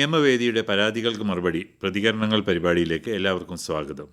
നിയമവേദിയുടെ പരാതികൾക്ക് മറുപടി പ്രതികരണങ്ങൾ പരിപാടിയിലേക്ക് എല്ലാവർക്കും സ്വാഗതം.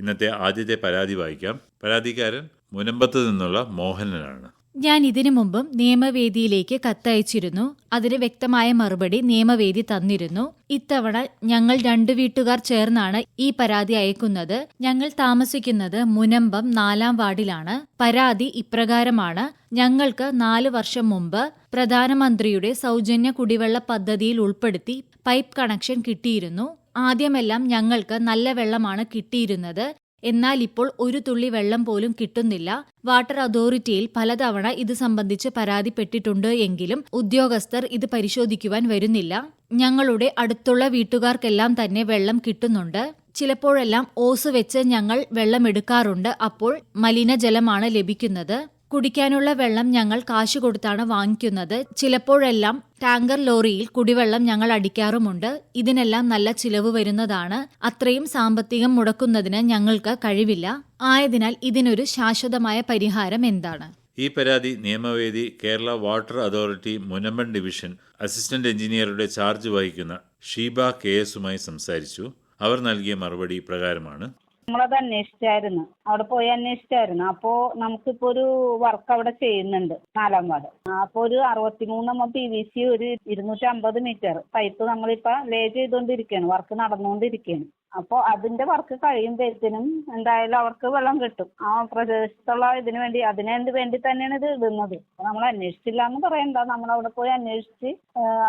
ഇന്നത്തെ ആദ്യത്തെ പരാതി വായിക്കാം. പരാതിക്കാരൻ മുനമ്പത്ത് നിന്നുള്ള മോഹനനാണ്. ഞാൻ ഇതിനു മുമ്പും നിയമവേദിയിലേക്ക് കത്തയച്ചിരുന്നു. അതിന് വ്യക്തമായ മറുപടി നിയമവേദി തന്നിരുന്നു. ഇത്തവണ ഞങ്ങൾ 2 വീട്ടുകാർ ചേർന്നാണ് ഈ പരാതി അയക്കുന്നത്. ഞങ്ങൾ താമസിക്കുന്നത് മുനമ്പം 4-ാം വാർഡിലാണ്. പരാതി ഇപ്രകാരമാണ്. ഞങ്ങൾക്ക് 4 വർഷം മുമ്പ് പ്രധാനമന്ത്രിയുടെ സൗജന്യ കുടിവെള്ള പദ്ധതിയിൽ ഉൾപ്പെടുത്തി പൈപ്പ് കണക്ഷൻ കിട്ടിയിരുന്നു. ആദ്യമെല്ലാം ഞങ്ങൾക്ക് നല്ല വെള്ളമാണ് കിട്ടിയിരുന്നത്. എന്നാൽ ഇപ്പോൾ ഒരു തുള്ളി വെള്ളം പോലും കിട്ടുന്നില്ല. വാട്ടർ അതോറിറ്റിയിൽ പലതവണ ഇത് സംബന്ധിച്ച് പരാതിപ്പെട്ടിട്ടുണ്ട് എങ്കിലും ഉദ്യോഗസ്ഥർ ഇത് പരിശോധിക്കുവാൻ വരുന്നില്ല. ഞങ്ങളുടെ അടുത്തുള്ള വീട്ടുകാർക്കെല്ലാം തന്നെ വെള്ളം കിട്ടുന്നുണ്ട്. ചിലപ്പോഴെല്ലാം ഓസ് വെച്ച് ഞങ്ങൾ വെള്ളം എടുക്കാറുണ്ട്. അപ്പോൾ മലിനജലമാണ് ലഭിക്കുന്നത്. കുടിക്കാനുള്ള വെള്ളം ഞങ്ങൾ കാശ് കൊടുത്താണ് വാങ്ങിക്കുന്നത്. ചിലപ്പോഴെല്ലാം ടാങ്കർ ലോറിയിൽ കുടിവെള്ളം ഞങ്ങൾ അടിക്കാറുമുണ്ട്. ഇതിനെല്ലാം നല്ല ചിലവ് വരുന്നതാണ്. അത്രയും സാമ്പത്തികം മുടക്കുന്നതിന് ഞങ്ങൾക്ക് കഴിവില്ല. ആയതിനാൽ ഇതിനൊരു ശാശ്വതമായ പരിഹാരം എന്താണ്? ഈ പരാതി Niyamavedi Kerala water authority Munambam division assistant എഞ്ചിനീയറുടെ ചാർജ് വഹിക്കുന്ന ഷീബ KS സംസാരിച്ചു. അവർ നൽകിയ മറുപടി ഇപ്രകാരമാണ്. നമ്മളത് അന്വേഷിച്ചായിരുന്നു, അവിടെ പോയി അന്വേഷിച്ചായിരുന്നു. അപ്പോ നമുക്കിപ്പോ ഒരു വർക്ക് അവിടെ ചെയ്യുന്നുണ്ട് 4-ാം വാർഡ്. അപ്പൊ ഒരു 63 PVC ഒരു 250 മീറ്റർ പൈപ്പ് നമ്മളിപ്പോ ലേ ചെയ്തുകൊണ്ടിരിക്കുകയാണ്. വർക്ക് നടന്നുകൊണ്ടിരിക്കുകയാണ്. അപ്പോൾ അതിന്റെ വർക്ക് കഴിയുമ്പോഴത്തേനും എന്തായാലും അവർക്ക് വെള്ളം കിട്ടും. ആ പ്രദേശത്തുള്ള അതിനു വേണ്ടി തന്നെയാണ് ഇത് ഇടുന്നത്. നമ്മൾ അന്വേഷിച്ചില്ല എന്ന് പറയണ്ട, നമ്മളവിടെ പോയി അന്വേഷിച്ച്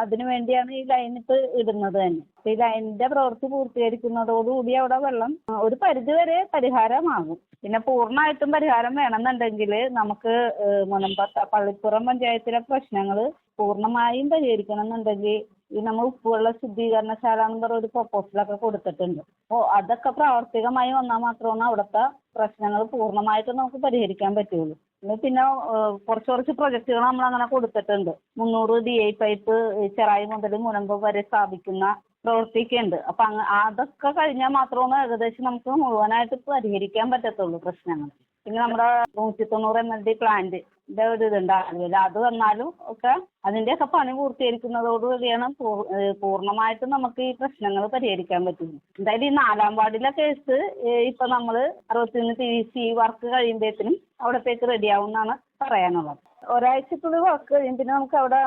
അതിനു വേണ്ടിയാണ് ഈ ലൈൻ ഇപ്പൊ ഇടുന്നത് തന്നെ. ഈ ലൈനിന്റെ പ്രവൃത്തി പൂർത്തീകരിക്കുന്നതോടുകൂടി അവിടെ വെള്ളം ഒരു പരിധിവരെ പരിഹാരമാകും. പിന്നെ പൂർണ്ണമായിട്ടും പരിഹാരം വേണമെന്നുണ്ടെങ്കിൽ നമുക്ക് മുനമ്പത്ത് പള്ളിപ്പുറം പഞ്ചായത്തിലെ പ്രശ്നങ്ങൾ പൂർണ്ണമായും പരിഹരിക്കണം എന്നുണ്ടെങ്കിൽ ഈ നമ്മൾ ഉപ്പുവെള്ള ശുദ്ധീകരണശാല എന്ന് പറഞ്ഞ ഒരു പ്രൊപ്പോസലൊക്കെ കൊടുത്തിട്ടുണ്ട്. അപ്പോൾ അതൊക്കെ പ്രാവർത്തികമായി വന്നാൽ മാത്രമാണ് അവിടുത്തെ പ്രശ്നങ്ങൾ പൂർണ്ണമായിട്ടും നമുക്ക് പരിഹരിക്കാൻ പറ്റുള്ളൂ. പിന്നെ കുറച്ച് പ്രൊജക്ടുകൾ നമ്മൾ അങ്ങനെ കൊടുത്തിട്ടുണ്ട്. 300 DI പൈപ്പ് ചെറായി മുതൽ മുനമ്പ് വരെ സ്ഥാപിക്കുന്ന പ്രവർത്തിക്കുന്നുണ്ട്. അപ്പൊ അതൊക്കെ കഴിഞ്ഞാൽ മാത്രമേ ഏകദേശം നമുക്ക് മുഴുവനായിട്ട് പരിഹരിക്കാൻ പറ്റത്തുള്ളൂ പ്രശ്നങ്ങൾ. പിന്നെ നമ്മുടെ 190 MLD പ്ലാന്റിന്റെ ഒരു ഇതുണ്ടാവില്ല, അത് വന്നാലും ഒക്കെ അതിന്റെയൊക്കെ പണി പൂർത്തീകരിക്കുന്നതോടുകൂടിയാണ് പൂർണ്ണമായിട്ടും നമുക്ക് ഈ പ്രശ്നങ്ങൾ പരിഹരിക്കാൻ പറ്റുള്ളൂ. എന്തായാലും ഈ 4-ാം വാർഡിലെ കേസ് ഇപ്പൊ നമ്മള് 61 PVC വർക്ക് കഴിയുമ്പോഴത്തേനും അവിടത്തേക്ക് റെഡിയാവും എന്നാണ് പറയാനുള്ളത്. ഒരാഴ്ചക്കുള്ളിൽ വർക്ക് കഴിയും. പിന്നെ നമുക്ക് അവിടെ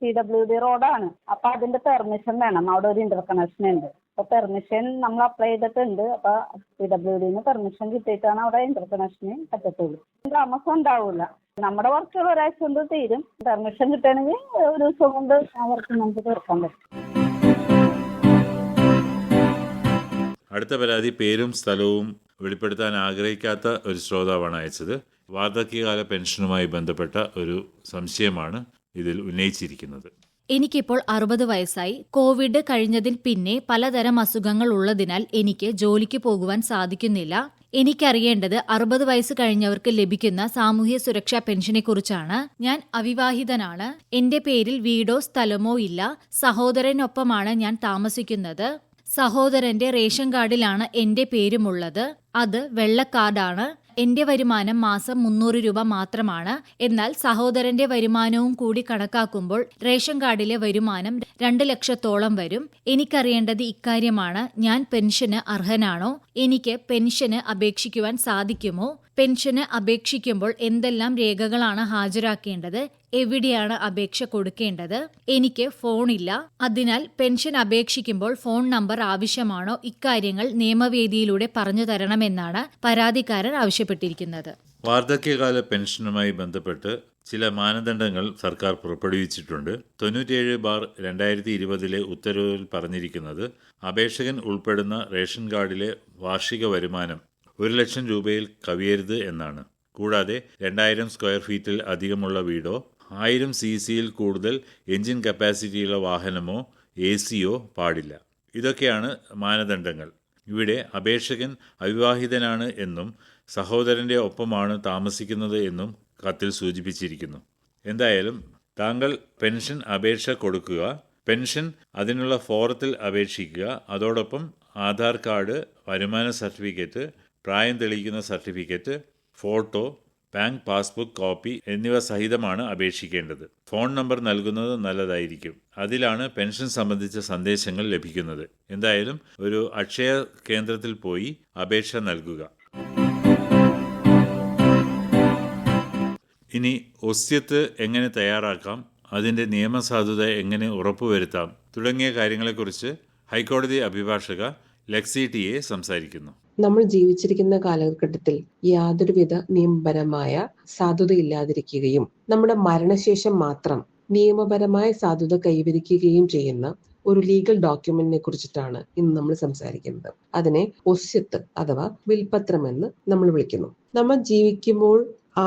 PWD റോഡാണ്. അപ്പൊ അതിന്റെ പെർമിഷൻ വേണം. അവിടെ ഒരു ഇന്റർ കണക്ഷൻ ഉണ്ട്. അപ്പൊ പെർമിഷൻ നമ്മൾ അപ്ലൈ ചെയ്തിട്ടുണ്ട്. അപ്പൊ PWDന്ന് പെർമിഷൻ കിട്ടിയിട്ടാണ് അവിടെ ഇന്റർ കണക്ഷന് പറ്റത്തുള്ളൂ. താമസം ഉണ്ടാവില്ല. നമ്മുടെ വർക്കുകൾ ഒരാഴ്ച കൊണ്ട് തീരും. പെർമിഷൻ കിട്ടുകയാണെങ്കിൽ ഒരു ദിവസം കൊണ്ട് ആ വർക്ക് നമുക്ക് തീർക്കാൻ പറ്റും. അടുത്ത പരാതി പേരും സ്ഥലവും വെളിപ്പെടുത്താൻ ആഗ്രഹിക്കാത്ത ഒരു ശ്രോതാവാണ് അയച്ചത്. വാർദ്ധക്യകാല പെൻഷനുമായി ബന്ധപ്പെട്ട ഒരു സംശയമാണ് ഇതിൽ ഉന്നയിച്ചിരിക്കുന്നത്. എനിക്കിപ്പോൾ 60 വയസ്സായി. കോവിഡ് കഴിഞ്ഞതിൽ പിന്നെ പലതരം അസുഖങ്ങൾ ഉള്ളതിനാൽ എനിക്ക് ജോലിക്ക് പോകുവാൻ സാധിക്കുന്നില്ല. എനിക്കറിയേണ്ടത് 60 വയസ്സ് കഴിഞ്ഞവർക്ക് ലഭിക്കുന്ന സാമൂഹ്യ സുരക്ഷാ പെൻഷനെക്കുറിച്ചാണ്. ഞാൻ അവിവാഹിതനാണ്. എന്റെ പേരിൽ വീടോ സ്ഥലമോ ഇല്ല. സഹോദരനൊപ്പമാണ് ഞാൻ താമസിക്കുന്നത്. സഹോദരന്റെ റേഷൻ കാർഡിലാണ് എന്റെ പേരുമുള്ളത്. അത് വെള്ള കാർഡാണ്. എന്റെ വരുമാനം മാസം 300 രൂപ മാത്രമാണ്. എന്നാൽ സഹോദരന്റെ വരുമാനവും കൂടി കണക്കാക്കുമ്പോൾ റേഷൻ കാർഡിലെ വരുമാനം 2 ലക്ഷത്തോളം വരും. എനിക്കറിയേണ്ടത് ഇക്കാര്യമാണ്. ഞാൻ പെൻഷന് അർഹനാണോ? എനിക്ക് പെൻഷന് അപേക്ഷിക്കുവാൻ സാധിക്കുമോ? പെൻഷന് അപേക്ഷിക്കുമ്പോൾ എന്തെല്ലാം രേഖകളാണ് ഹാജരാക്കേണ്ടത്? എവിടെയാണ് അപേക്ഷ കൊടുക്കേണ്ടത്? എനിക്ക് ഫോണില്ല. അതിനാൽ പെൻഷൻ അപേക്ഷിക്കുമ്പോൾ ഫോൺ നമ്പർ ആവശ്യമാണോ? ഇക്കാര്യങ്ങൾ നിയമവേദിയിലൂടെ പറഞ്ഞു തരണമെന്നാണ് പരാതിക്കാരൻ ആവശ്യപ്പെട്ടിരിക്കുന്നത്. വാർദ്ധക്യകാല പെൻഷനുമായി ബന്ധപ്പെട്ട് ചില മാനദണ്ഡങ്ങൾ സർക്കാർ പുറപ്പെടുവിച്ചിട്ടുണ്ട്. 97/2020 ഉത്തരവിൽ പറഞ്ഞിരിക്കുന്നത് അപേക്ഷകൻ ഉൾപ്പെടുന്ന റേഷൻ കാർഡിലെ വാർഷിക വരുമാനം 1 ലക്ഷം രൂപയിൽ കവിയരുത് എന്നാണ്. കൂടാതെ 2000 സ്ക്വയർ ഫീറ്റിൽ അധികമുള്ള വീടോ 1000 CCയിൽ കൂടുതൽ എഞ്ചിൻ കപ്പാസിറ്റിയുള്ള വാഹനമോ AC പാടില്ല. ഇതൊക്കെയാണ് മാനദണ്ഡങ്ങൾ. ഇവിടെ അപേക്ഷകൻ അവിവാഹിതനാണ് എന്നും സഹോദരന്റെ ഒപ്പമാണ് താമസിക്കുന്നത് എന്നും കത്തിൽ സൂചിപ്പിച്ചിരിക്കുന്നു. എന്തായാലും താങ്കൾ പെൻഷൻ അപേക്ഷ കൊടുക്കുക. പെൻഷൻ അതിനുള്ള ഫോറത്തിൽ അപേക്ഷിക്കുക. അതോടൊപ്പം ആധാർ കാർഡ്, വരുമാന സർട്ടിഫിക്കറ്റ്, പ്രായം തെളിയിക്കുന്ന certificate, photo, bank passbook copy എന്നിവ സഹിതമാണ് അപേക്ഷിക്കേണ്ടത്. ഫോൺ നമ്പർ നൽകുന്നത് നല്ലതായിരിക്കും. അതിലാണ് പെൻഷൻ സംബന്ധിച്ച സന്ദേശങ്ങൾ ലഭിക്കുന്നത്. എന്തായാലും ഒരു അക്ഷയ കേന്ദ്രത്തിൽ പോയി അപേക്ഷ നൽകുക. ഇനി ഒസ്യത്ത് എങ്ങനെ തയ്യാറാക്കാം, അതിൻ്റെ നിയമസാധുത എങ്ങനെ ഉറപ്പുവരുത്താം തുടങ്ങിയ കാര്യങ്ങളെക്കുറിച്ച് ഹൈക്കോടതി അഭിഭാഷക ലെക്സി ടി.എ സംസാരിക്കുന്നു. നമ്മൾ ജീവിച്ചിരിക്കുന്ന കാലഘട്ടത്തിൽ യാതൊരുവിധ നിയമപരമായ സാധുതയില്ലാതിരിക്കുകയും നമ്മുടെ മരണശേഷം മാത്രം നിയമപരമായ സാധുത കൈവരിക്കുകയും ചെയ്യുന്ന ഒരു ലീഗൽ ഡോക്യുമെന്റിനെ കുറിച്ചിട്ടാണ് ഇന്ന് നമ്മൾ സംസാരിക്കുന്നത്. അതിനെ ഒസ്യത്ത് അഥവാ വിൽപത്രം എന്ന് നമ്മൾ വിളിക്കുന്നു. നമ്മൾ ജീവിക്കുമ്പോൾ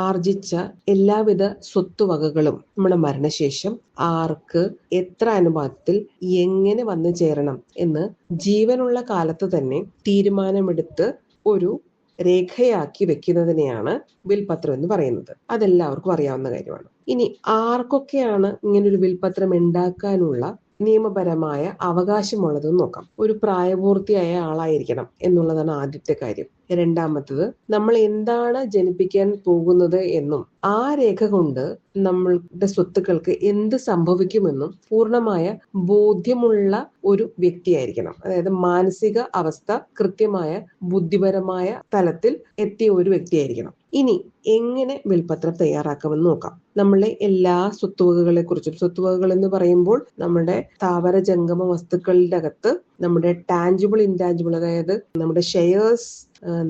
ആർജിച്ച എല്ലാവിധ സ്വത്തുവകകളും നമ്മുടെ മരണശേഷം ആർക്ക് എത്ര അനുപാതത്തിൽ എങ്ങനെ വന്നു ചേരണം എന്ന് ജീവനുള്ള കാലത്ത് തന്നെ തീരുമാനമെടുത്ത് ഒരു രേഖയാക്കി വെക്കുന്നതിനെയാണ് വിൽപത്രം എന്ന് പറയുന്നത്. അതെല്ലാവർക്കും അറിയാവുന്ന കാര്യമാണ്. ഇനി ആർക്കൊക്കെയാണ് ഇങ്ങനൊരു വിൽപത്രം ഉണ്ടാക്കാനുള്ള നിയമപരമായ അവകാശമുള്ളതെന്ന് നോക്കാം. ഒരു പ്രായപൂർത്തിയായ ആളായിരിക്കണം എന്നുള്ളതാണ് ആദ്യത്തെ കാര്യം. രണ്ടാമത്തത്, നമ്മൾ എന്താണ് ജനിപ്പിക്കാൻ പോകുന്നത് എന്നും ആ രേഖ കൊണ്ട് നമ്മളുടെ സ്വത്തുക്കൾക്ക് എന്ത് സംഭവിക്കുമെന്നും പൂർണ്ണമായ ബോധ്യമുള്ള ഒരു വ്യക്തിയായിരിക്കണം. അതായത് മാനസിക അവസ്ഥ കൃത്യമായ ബുദ്ധിപരമായ തലത്തിൽ എത്തിയ ഒരു വ്യക്തിയായിരിക്കണം. ഇനി എങ്ങനെ വിൽപത്രം തയ്യാറാക്കാമെന്ന് നോക്കാം. നമ്മളെ എല്ലാ സ്വത്തുവകകളെ കുറിച്ചും, സ്വത്തുവകകൾ എന്ന് പറയുമ്പോൾ നമ്മുടെ സ്ഥാവര ജംഗമ വസ്തുക്കളുടെ അകത്ത് നമ്മുടെ ടാഞ്ചിബിൾ ഇൻടാഞ്ചിബിൾ, അതായത് നമ്മുടെ ഷെയർസ്,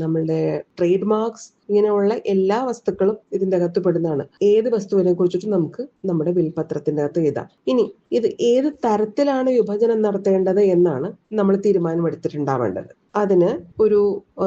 നമ്മളുടെ ട്രേഡ് മാർക്സ്, ഇങ്ങനെയുള്ള എല്ലാ വസ്തുക്കളും ഇതിന്റെ അകത്ത് പെടുന്നതാണ്. ഏത് വസ്തുവിനെ കുറിച്ചിട്ടും നമുക്ക് നമ്മുടെ വിൽപത്രത്തിന്റെ അകത്ത് എഴുതാം. ഇനി ഇത് ഏത് തരത്തിലാണ് വിഭജനം നടത്തേണ്ടത് എന്നാണ് നമ്മൾ തീരുമാനമെടുത്തിട്ടുണ്ടാവേണ്ടത്. അതിന് ഒരു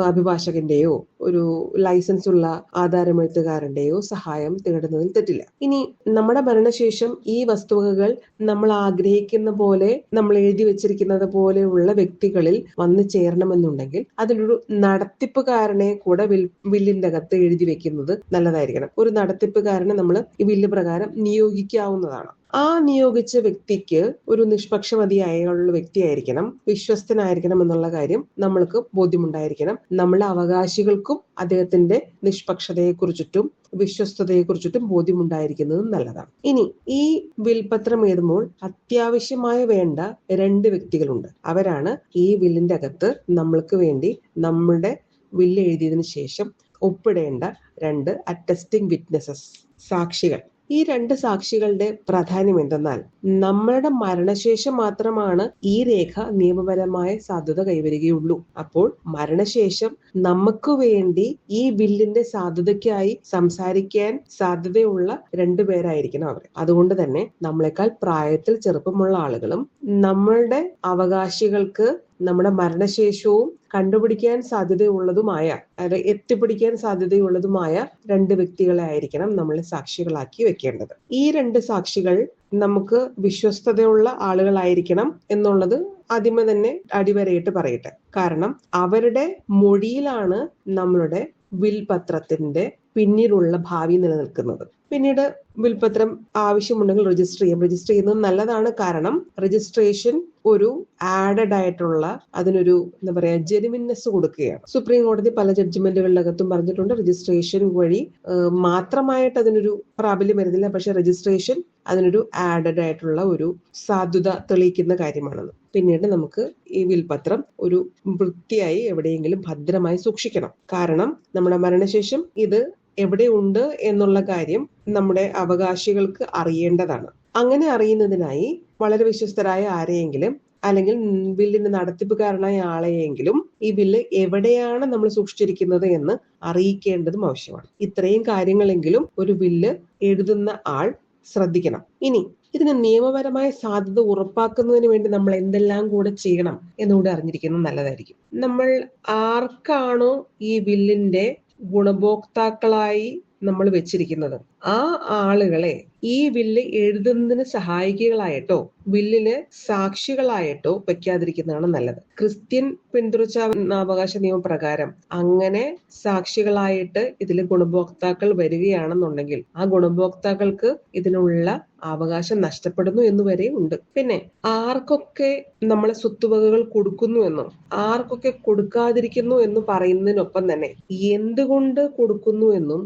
അഭിഭാഷകന്റെയോ ഒരു ലൈസൻസ് ഉള്ള ആധാരമെഴുത്തുകാരന്റെയോ സഹായം തേടുന്നതിൽ തെറ്റില്ല. ഇനി നമ്മുടെ മരണശേഷം ഈ വസ്തുവകകൾ നമ്മൾ ആഗ്രഹിക്കുന്ന പോലെ, നമ്മൾ എഴുതി വെച്ചിരിക്കുന്നത് പോലെയുള്ള വ്യക്തികളിൽ വന്നു ചേരണമെന്നുണ്ടെങ്കിൽ അതിലൊരു നടത്തിപ്പുകാരനെ കൂടെ വില്ലിന്റെ അകത്ത് എഴുതി വെക്കുന്നത് നല്ലതായിരിക്കണം. ഒരു നടത്തിപ്പുകാരനെ നമ്മൾ ഈ വില്ല് പ്രകാരം നിയോഗിക്കാവുന്നതാണ്. ആ നിയോഗിച്ച വ്യക്തിക്ക് ഒരു നിഷ്പക്ഷമതിയായുള്ള വ്യക്തിയായിരിക്കണം, വിശ്വസ്തനായിരിക്കണം എന്നുള്ള കാര്യം നമ്മൾക്ക് ബോധ്യമുണ്ടായിരിക്കണം. നമ്മളുടെ അവകാശികൾക്കും അദ്ദേഹത്തിന്റെ നിഷ്പക്ഷതയെക്കുറിച്ചിട്ടും വിശ്വസ്തതയെക്കുറിച്ചിട്ടും ബോധ്യമുണ്ടായിരിക്കുന്നതും നല്ലതാണ്. ഇനി ഈ വിൽപത്രം എഴുതുമ്പോൾ അത്യാവശ്യമായ വേണ്ട 2 വ്യക്തികളുണ്ട്. അവരാണ് ഈ വില്ലിന്റെ അകത്ത് നമ്മൾക്ക് വേണ്ടി നമ്മളുടെ വില്ല് എഴുതിയതിനു ശേഷം ഒപ്പിടേണ്ട 2 അറ്റസ്റ്റിംഗ് വിറ്റ്നസസ്, സാക്ഷികൾ. ഈ 2 സാക്ഷികളുടെ പ്രാധാന്യം എന്തെന്നാൽ, നമ്മളുടെ മരണശേഷം മാത്രമാണ് ഈ രേഖ നിയമപരമായ സാധുത കൈവരികയുള്ളൂ. അപ്പോൾ മരണശേഷം നമുക്ക് വേണ്ടി ഈ ബില്ലിന്റെ സാധുതയ്ക്കായി സംസാരിക്കാൻ സാധ്യതയുള്ള 2 പേരായിരിക്കണം അവർ. അതുകൊണ്ട് തന്നെ നമ്മളെക്കാൾ പ്രായത്തിൽ ചെറുപ്പമുള്ള ആളുകളും നമ്മളുടെ അവകാശികൾക്ക് നമ്മുടെ മരണശേഷവും കണ്ടുപിടിക്കാൻ സാധ്യതയുള്ളതുമായ, അതായത് എത്തിപ്പിടിക്കാൻ സാധ്യതയുള്ളതുമായ 2 വ്യക്തികളെ ആയിരിക്കണം നമ്മൾ സാക്ഷികളാക്കി വെക്കേണ്ടത്. ഈ 2 സാക്ഷികൾ നമുക്ക് വിശ്വസ്തതയുള്ള ആളുകളായിരിക്കണം എന്നുള്ളത് ആദ്യമേ തന്നെ അടിവരയിട്ട് പറയട്ടെ. കാരണം അവരുടെ മൊഴിയിലാണ് നമ്മളുടെ വിൽപത്രത്തിന്റെ പിന്നീടുള്ള ഭാവി നിലനിൽക്കുന്നത്. പിന്നീട് വിൽപത്രം ആവശ്യമുണ്ടെങ്കിൽ രജിസ്റ്റർ ചെയ്യാം. രജിസ്റ്റർ ചെയ്യുന്നത് നല്ലതാണ്. കാരണം രജിസ്ട്രേഷൻ ഒരു ആഡഡ് ആയിട്ടുള്ള, അതിനൊരു എന്താ പറയാ, ജെനുവിൻനെസ് കൊടുക്കുകയാണ്. സുപ്രീം കോടതി പല ജഡ്ജ്മെന്റുകളിലകത്തും പറഞ്ഞിട്ടുണ്ട്, രജിസ്ട്രേഷൻ വഴി മാത്രമായിട്ട് അതിനൊരു പ്രാബല്യം വരുന്നില്ല, പക്ഷെ രജിസ്ട്രേഷൻ അതിനൊരു ആഡഡ് ആയിട്ടുള്ള ഒരു സാധുത തെളിയിക്കുന്ന കാര്യമാണെന്ന്. പിന്നീട് നമുക്ക് ഈ വിൽപത്രം ഒരു വൃത്തിയായി എവിടെയെങ്കിലും ഭദ്രമായി സൂക്ഷിക്കണം. കാരണം നമ്മുടെ മരണശേഷം ഇത് എവിടെയുണ്ട് എന്നുള്ള കാര്യം നമ്മുടെ അവകാശികൾക്ക് അറിയേണ്ടതാണ്. അങ്ങനെ അറിയുന്നതിനായി വളരെ വിശ്വസ്തരായ ആരെയെങ്കിലും, അല്ലെങ്കിൽ ബില്ലിന്റെ നടത്തിപ്പുകാരനായ ആളെയെങ്കിലും ഈ ബില്ല് എവിടെയാണ് നമ്മൾ സൂക്ഷിച്ചിരിക്കുന്നത് എന്ന് അറിയിക്കേണ്ടതും ആവശ്യമാണ്. ഇത്രയും കാര്യങ്ങളെങ്കിലും ഒരു ബില്ല് എഴുതുന്ന ആൾ ശ്രദ്ധിക്കണം. ഇനി ഇതിന് നിയമപരമായ സാധ്യത ഉറപ്പാക്കുന്നതിന് വേണ്ടി നമ്മൾ എന്തെല്ലാം കൂടെ ചെയ്യണം എന്നുകൂടെ അറിഞ്ഞിരിക്കുന്നത് നല്ലതായിരിക്കും. നമ്മൾ ആർക്കാണോ ഈ ബില്ലിന്റെ ഗുണഭോക്താക്കളായി നമ്മൾ വെച്ചിരിക്കുന്നത് ആ ആളുകളെ ഈ ബില്ല് എഴുതുന്നതിന് സഹായികളായിട്ടോ ബില്ലിന് സാക്ഷികളായിട്ടോ വെക്കാതിരിക്കുന്നതാണ് നല്ലത്. ക്രിസ്ത്യൻ പിന്തുടർച്ചാവകാശ നിയമപ്രകാരം അങ്ങനെ സാക്ഷികളായിട്ട് ഇതിൽ ഗുണഭോക്താക്കൾ വരികയാണെന്നുണ്ടെങ്കിൽ ആ ഗുണഭോക്താക്കൾക്ക് ഇതിനുള്ള അവകാശം നഷ്ടപ്പെടുന്നു എന്ന് വരെ ഉണ്ട്. പിന്നെ ആർക്കൊക്കെ നമ്മളെ സ്വത്തുവകകൾ കൊടുക്കുന്നു എന്നും ആർക്കൊക്കെ കൊടുക്കാതിരിക്കുന്നു എന്ന് പറയുന്നതിനൊപ്പം തന്നെ എന്തുകൊണ്ട് കൊടുക്കുന്നു എന്നും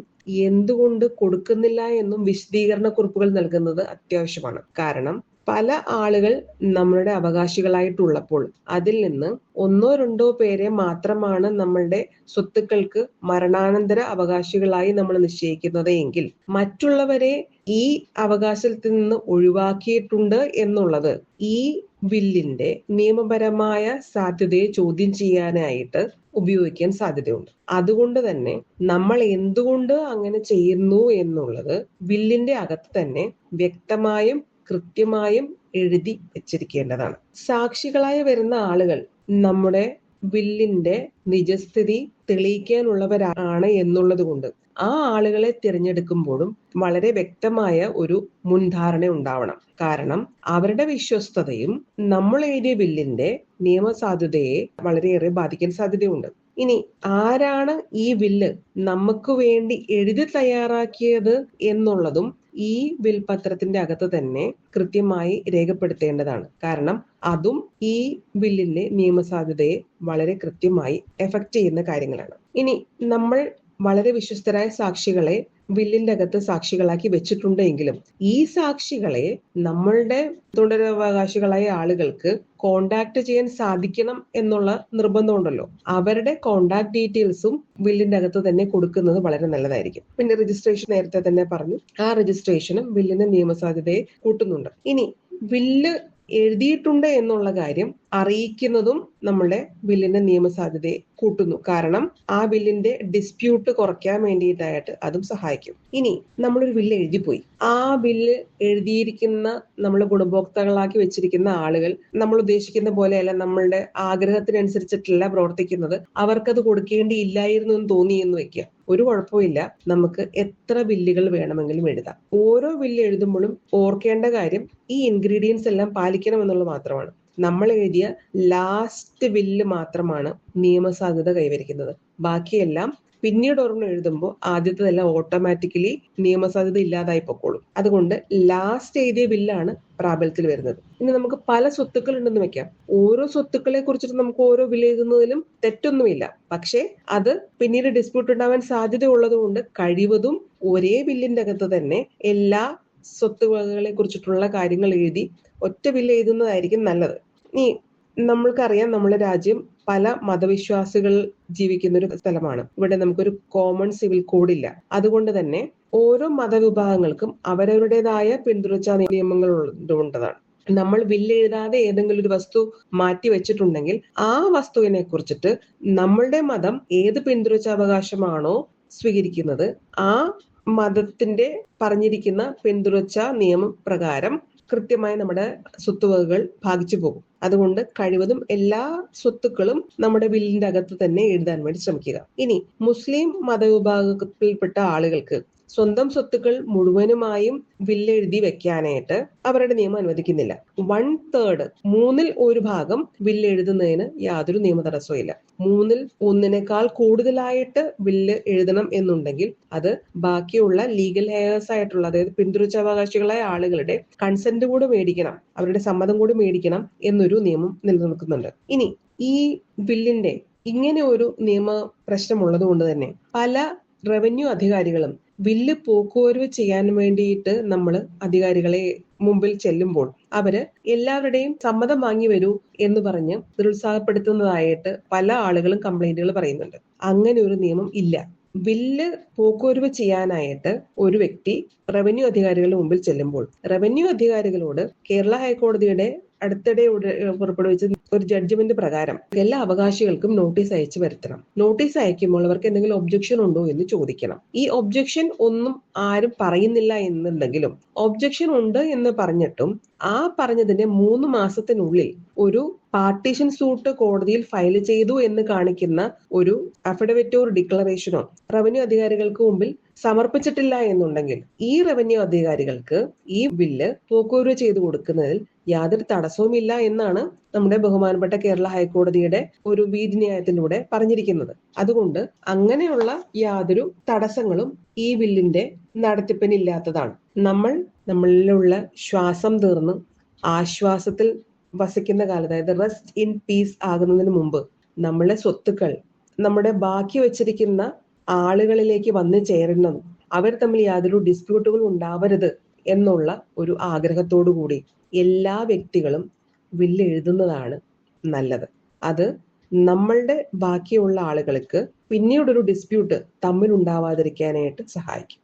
എന്തുകൊണ്ട് കൊടുക്കുന്നില്ല എന്നും വിശദീകരണ കുറിപ്പുകൾ നൽകുന്നത് അത്യാവശ്യമാണ്. കാരണം പല ആളുകൾ നമ്മളുടെ അവകാശികളായിട്ടുള്ളപ്പോൾ അതിൽ നിന്ന് 1-2 പേരെ മാത്രമാണ് നമ്മളുടെ സ്വത്തുക്കൾക്ക് മരണാനന്തര അവകാശികളായി നമ്മൾ നിശ്ചയിക്കുന്നത് എങ്കിൽ മറ്റുള്ളവരെ ഈ അവകാശത്തിൽ നിന്ന് ഒഴിവാക്കിയിട്ടുണ്ട് എന്നുള്ളത് ഈ ബില്ലിന്റെ നിയമപരമായ സാധ്യതയെ ചോദ്യം ചെയ്യാനായിട്ട് ഉപയോഗിക്കാൻ സാധ്യതയുണ്ട്. അതുകൊണ്ട് തന്നെ നമ്മൾ എന്തുകൊണ്ട് അങ്ങനെ ചെയ്യുന്നു എന്നുള്ളത് ബില്ലിന്റെ അകത്ത് തന്നെ വ്യക്തമായും കൃത്യമായും എഴുതി വെച്ചിരിക്കേണ്ടതാണ്. സാക്ഷികളായി വരുന്ന ആളുകൾ നമ്മുടെ ബില്ലിന്റെ നിജസ്ഥിതി തെളിയിക്കാനുള്ളവരാണ് എന്നുള്ളത് കൊണ്ട് ആ ആളുകളെ തിരഞ്ഞെടുക്കുമ്പോഴും വളരെ വ്യക്തമായ ഒരു മുൻധാരണ ഉണ്ടാവണം. കാരണം അവരുടെ വിശ്വസ്തതയും നമ്മൾ എഴുതിയ ബില്ലിന്റെ നിയമസാധുതയെ വളരെയേറെ ബാധിക്കാൻ സാധ്യതയുണ്ട്. ഇനി ആരാണ് ഈ ബില്ല് നമുക്ക് വേണ്ടി എഴുതി തയ്യാറാക്കിയത് എന്നുള്ളതും ഈ ബിൽ പത്രത്തിന്റെ അകത്ത് തന്നെ കൃത്യമായി രേഖപ്പെടുത്തേണ്ടതാണ്. കാരണം അതും ഈ ബില്ലിന്റെ നിയമസാധുതയെ വളരെ കൃത്യമായി എഫക്ട് ചെയ്യുന്ന കാര്യങ്ങളാണ്. ഇനി നമ്മൾ വളരെ വിശ്വസ്തരായ സാക്ഷികളെ ബില്ലിന്റെ അകത്ത് സാക്ഷികളാക്കി വെച്ചിട്ടുണ്ടെങ്കിലും ഈ സാക്ഷികളെ നമ്മളുടെ തുടരവകാശികളായ ആളുകൾക്ക് കോണ്ടാക്ട് ചെയ്യാൻ സാധിക്കണം എന്നുള്ള നിർബന്ധമുണ്ടല്ലോ. അവരുടെ കോണ്ടാക്ട് ഡീറ്റെയിൽസും ബില്ലിന്റെ അകത്ത് തന്നെ കൊടുക്കുന്നത് വളരെ നല്ലതായിരിക്കും. പിന്നെ രജിസ്ട്രേഷൻ നേരത്തെ തന്നെ പറഞ്ഞു, ആ രജിസ്ട്രേഷനും ബില്ലിന്റെ നിയമസാധ്യതയെ കൂട്ടുന്നുണ്ട്. ഇനി ബില്ല് എഴുതിയിട്ടുണ്ട് എന്നുള്ള കാര്യം അറിയിക്കുന്നതും നമ്മുടെ ബില്ലിന്റെ നിയമസാധ്യതയെ കൂട്ടുന്നു. കാരണം ആ ബില്ലിന്റെ ഡിസ്പ്യൂട്ട് കുറയ്ക്കാൻ വേണ്ടിയിട്ടായിട്ട് അതും സഹായിക്കും. ഇനി നമ്മളൊരു ബില്ല് എഴുതിപ്പോയി, ആ ബില്ല് എഴുതിയിരിക്കുന്ന നമ്മൾ ഗുണഭോക്താക്കളാക്കി വെച്ചിരിക്കുന്ന ആളുകൾ നമ്മൾ ഉദ്ദേശിക്കുന്ന പോലെയല്ല, നമ്മളുടെ ആഗ്രഹത്തിനനുസരിച്ചിട്ടല്ല പ്രവർത്തിക്കുന്നത്, അവർക്കത് കൊടുക്കേണ്ടിയില്ലായിരുന്നു എന്ന് തോന്നി എന്ന് വെക്കുക. ഒരു കുഴപ്പമില്ല, നമുക്ക് എത്ര ബില്ലുകൾ വേണമെങ്കിലും എഴുതാം. ഓരോ ബില്ല് എഴുതുമ്പോഴും ഓർക്കേണ്ട കാര്യം ഈ ഇൻഗ്രീഡിയൻസ് എല്ലാം പാലിക്കണം എന്നുള്ളത് മാത്രമാണ്. നമ്മൾ എഴുതിയ ലാസ്റ്റ് ബില്ല് മാത്രമാണ് നിയമസാധുത കൈവരിക്കുന്നത്. ബാക്കിയെല്ലാം പിന്നീട് ഒരെണ്ണം എഴുതുമ്പോൾ ആദ്യത്തേതെല്ലാം ഓട്ടോമാറ്റിക്കലി നിയമസാധ്യത ഇല്ലാതായി പൊക്കോളും. അതുകൊണ്ട് ലാസ്റ്റ് എഴുതിയ ബില്ലാണ് പ്രാബല്യത്തിൽ വരുന്നത്. ഇനി നമുക്ക് പല സ്വത്തുക്കൾ ഉണ്ടെന്ന് വെക്കാം. ഓരോ സ്വത്തുക്കളെ കുറിച്ചിട്ട് നമുക്ക് ഓരോ ബില്ല് എഴുതുന്നതിലും തെറ്റൊന്നുമില്ല. പക്ഷേ അത് പിന്നീട് ഡിസ്പ്യൂട്ട് ഉണ്ടാവാൻ സാധ്യത ഉള്ളത് കൊണ്ട് കഴിവതും ഒരേ ബില്ലിന്റെ അകത്ത് തന്നെ എല്ലാ സ്വത്തുവകകളെ കുറിച്ചിട്ടുള്ള കാര്യങ്ങൾ എഴുതി ഒറ്റ ബില്ല് എഴുതുന്നതായിരിക്കും നല്ലത്. ഇനി നമ്മൾക്കറിയാം, നമ്മുടെ രാജ്യം പല മതവിശ്വാസികൾ ജീവിക്കുന്ന ഒരു സ്ഥലമാണ്. ഇവിടെ നമുക്കൊരു കോമൺ സിവിൽ കോഡ് ഇല്ല. അതുകൊണ്ട് തന്നെ ഓരോ മതവിഭാഗങ്ങൾക്കും അവരവരുടേതായ പിന്തുടർച്ചാ നിയമങ്ങൾ ഉള്ളതാണ്. നമ്മൾ ബില്ല് എഴുതാതെ ഏതെങ്കിലും ഒരു വസ്തു മാറ്റി വെച്ചിട്ടുണ്ടെങ്കിൽ ആ വസ്തുവിനെ കുറിച്ചിട്ട് നമ്മളുടെ മതം ഏത് പിന്തുടർച്ചാവകാശമാണോ സ്വീകരിക്കുന്നത് ആ മതത്തിന്റെ പറഞ്ഞിരിക്കുന്ന പിന്തുടർച്ചാ നിയമം പ്രകാരം കൃത്യമായി നമ്മുടെ സ്വത്തുവകകൾ ഭാഗിച്ചു പോകും. അതുകൊണ്ട് കഴിവതും എല്ലാ സ്വത്തുക്കളും നമ്മുടെ ബില്ലിന്റെ അകത്ത് തന്നെ എഴുതാൻ വേണ്ടി ശ്രമിക്കുക. ഇനി മുസ്ലിം മതവിഭാഗത്തിൽപ്പെട്ട ആളുകൾക്ക് സ്വന്തം സ്വത്തുക്കൾ മുഴുവനുമായും ബില്ലെഴുതി വെക്കാനായിട്ട് അവരുടെ നിയമം അനുവദിക്കുന്നില്ല. 1/3 1/3 ബില്ല് എഴുതുന്നതിന് യാതൊരു നിയമ തടസ്സവും ഇല്ല. 1/3 കൂടുതലായിട്ട് ബില്ല് എഴുതണം എന്നുണ്ടെങ്കിൽ അത് ബാക്കിയുള്ള ലീഗൽ ഹെയർസ് ആയിട്ടുള്ള, അതായത് പിന്തുടർച്ചാവകാശികളായ ആളുകളുടെ കൺസെന്റ് കൂടി മേടിക്കണം, അവരുടെ സമ്മതം കൂടി മേടിക്കണം എന്നൊരു നിയമം നിലനിൽക്കുന്നുണ്ട്. ഇനി ഈ ബില്ലിന്റെ ഇങ്ങനെ ഒരു നിയമ പ്രശ്നമുള്ളത് കൊണ്ട് തന്നെ പല റവന്യൂ അധികാരികളും ബില്ല് പോക്കുവരവ് ചെയ്യാൻ വേണ്ടിയിട്ട് നമ്മൾ അധികാരികളെ മുമ്പിൽ ചെല്ലുമ്പോൾ അവര് എല്ലാവരുടെയും സമ്മതം വാങ്ങി വരൂ എന്ന് പറഞ്ഞ് നിരുത്സാഹപ്പെടുത്തുന്നതായിട്ട് പല ആളുകളും കംപ്ലൈന്റുകൾ പറയുന്നുണ്ട്. അങ്ങനെ ഒരു നിയമം ഇല്ല. ബില്ല് പോക്കുവരവ് ചെയ്യാനായിട്ട് ഒരു വ്യക്തി റവന്യൂ അധികാരികളുടെ മുമ്പിൽ ചെല്ലുമ്പോൾ റവന്യൂ അധികാരികളോട് കേരള ഹൈക്കോടതിയുടെ അടുത്തിടെ പുറപ്പെടുവിച്ച ഒരു ജഡ്ജ്മെന്റ് പ്രകാരം എല്ലാ അവകാശികൾക്കും നോട്ടീസ് അയച്ചു വരുത്തണം. നോട്ടീസ് അയക്കുമ്പോൾ അവർക്ക് എന്തെങ്കിലും ഒബ്ജക്ഷൻ ഉണ്ടോ എന്ന് ചോദിക്കണം. ഈ ഒബ്ജക്ഷൻ ഒന്നും ആരും പറയുന്നില്ല എന്നുണ്ടെങ്കിലും ഒബ്ജക്ഷൻ ഉണ്ട് എന്ന് പറഞ്ഞിട്ടും ആ പറഞ്ഞതിന്റെ 3 മാസത്തിനുള്ളിൽ ഒരു പാർട്ടീഷൻ സൂട്ട് കോടതിയിൽ ഫയൽ ചെയ്തു എന്ന് കാണിക്കുന്ന ഒരു അഫിഡവിറ്റോ ഡിക്ലറേഷനോ റവന്യൂ അധികാരികൾക്ക് മുമ്പിൽ സമർപ്പിച്ചിട്ടില്ല എന്നുണ്ടെങ്കിൽ ഈ റവന്യൂ അധികാരികൾക്ക് ഈ ബില്ല് പോക്കൂര് ചെയ്തു കൊടുക്കുന്നതിൽ യാതൊരു തടസ്സവുമില്ല എന്നാണ് നമ്മുടെ ബഹുമാനപ്പെട്ട കേരള ഹൈക്കോടതിയുടെ ഒരു വിധിന്യായത്തിലൂടെ പറഞ്ഞിരിക്കുന്നത്. അതുകൊണ്ട് അങ്ങനെയുള്ള യാതൊരു തടസ്സങ്ങളും ഈ ബില്ലിന്റെ നടത്തിപ്പിനില്ലാത്തതാണ്. നമ്മളിലുള്ള ശ്വാസം തീർന്ന് ആശ്വാസത്തിൽ വസിക്കുന്ന കാലത്ത്, അതായത് റെസ്റ്റ് ഇൻ പീസ് ആകുന്നതിന് മുമ്പ് നമ്മളുടെ സ്വത്തുക്കൾ നമ്മുടെ ബാക്കി വെച്ചിരിക്കുന്ന ആളുകളിലേക്ക് വന്നു ചേരണം, അവർ തമ്മിൽ യാതൊരു ഡിസ്പ്യൂട്ടുകൾ ഉണ്ടാവരുത് എന്നുള്ള ഒരു ആഗ്രഹത്തോടു കൂടി എല്ലാ വ്യക്തികളും ബില്ല് എഴുതുന്നതാണ് നല്ലത്. അത് നമ്മളുടെ ബാക്കിയുള്ള ആളുകൾക്ക് പിന്നീടൊരു ഡിസ്പ്യൂട്ട് തമ്മിൽ ഉണ്ടാവാതിരിക്കാനായിട്ട് സഹായിക്കും.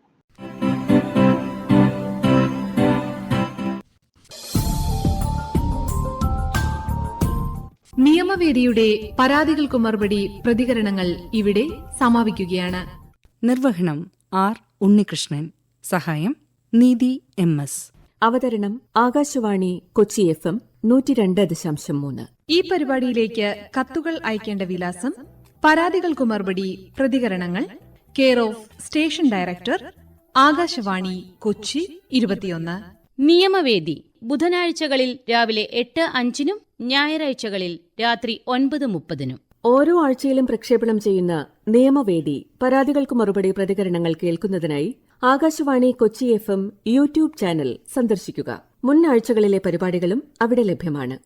നിയമവേദിയുടെ പരാതികൾക്കു മറുപടി പ്രതികരണങ്ങൾ ഇവിടെ സമാപിക്കുകയാണ്. നിർവഹണം ആർ ഉണ്ണികൃഷ്ണൻ. സഹായം നീതി MS. അവതരണം ആകാശവാണി കൊച്ചി FM 102.3. ഈ പരിപാടിയിലേക്ക് കത്തുകൾ അയക്കേണ്ട വിലാസം: പരാതികൾക്കു മറുപടി പ്രതികരണങ്ങൾ, care of station director, Akashvani Kochi 21. നിയമവേദി ബുധനാഴ്ചകളിൽ രാവിലെ 8:05 ഞായറാഴ്ചകളിൽ രാത്രി 9:30. ഓരോ ആഴ്ചയിലും പ്രക്ഷേപണം ചെയ്യുന്ന നിയമവേദി പരാതികൾക്ക് മറുപടി പ്രതികരണങ്ങൾ കേൾക്കുന്നതിനായി Akashvani Kochi FM YouTube channel സന്ദർശിക്കുക. മുൻ ആഴ്ചകളിലെ പരിപാടികളും അവിടെ ലഭ്യമാണ്.